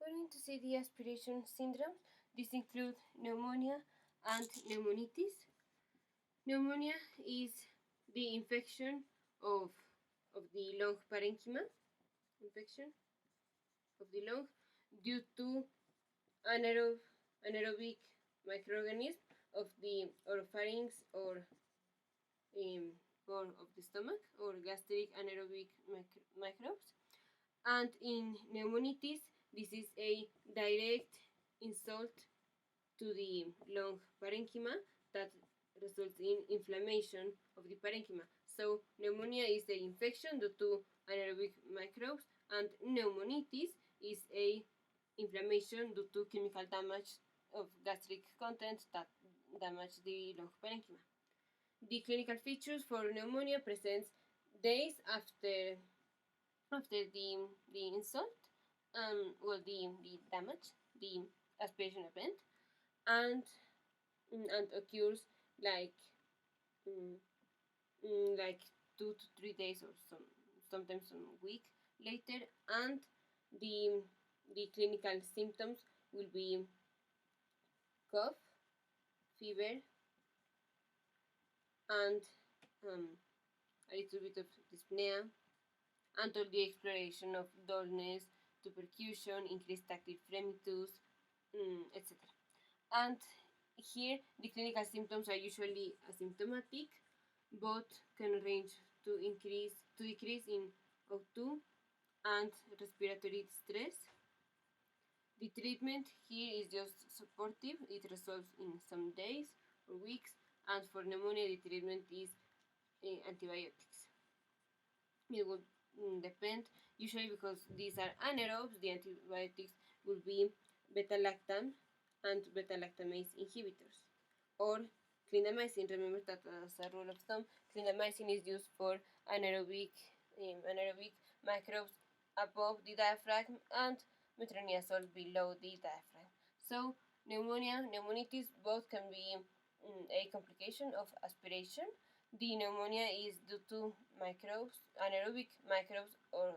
We're going to see the aspiration syndromes. These include pneumonia and pneumonitis. Pneumonia is the infection of the lung parenchyma, infection of the lung due to anaerobic microorganism of the oropharynx or of the stomach, or gastric anaerobic microbes. And in pneumonitis, this is a direct insult to the lung parenchyma that results in inflammation of the parenchyma. So pneumonia is the infection due to anaerobic microbes, and pneumonitis is a inflammation due to chemical damage of gastric content that damage the lung parenchyma. The clinical features for pneumonia presents days after the insult, the damage, the aspiration event, and occurs like 2 to 3 days or sometimes a week later, and the clinical symptoms will be cough, fever, and a little bit of dyspnea, and all the exploration of dullness to percussion, increased tactile fremitus, etc. And here the clinical symptoms are usually asymptomatic, but can range to decrease in O2 and respiratory distress. The treatment here is just supportive. It resolves in some days or weeks, and for pneumonia the treatment is antibiotics. It will depend, usually because these are anaerobes, the antibiotics will be beta-lactam and beta-lactamase inhibitors, or clindamycin. Remember that as a rule of thumb, clindamycin is used for anaerobic microbes above the diaphragm and metronidazole below the diaphragm. So pneumonitis, both can be a complication of aspiration. The pneumonia is due to microbes, anaerobic microbes, or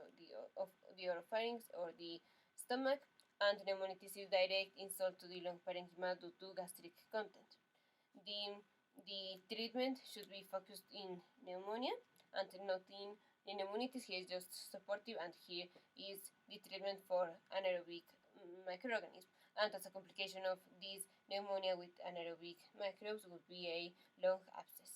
of the oropharynx or the stomach, and pneumonitis is direct insult to the lung parenchyma due to gastric content. The treatment should be focused in pneumonia and not in pneumonitis. Here is just supportive, and here is the treatment for anaerobic microorganisms. And as a complication of this pneumonia with anaerobic microbes would be a lung abscess.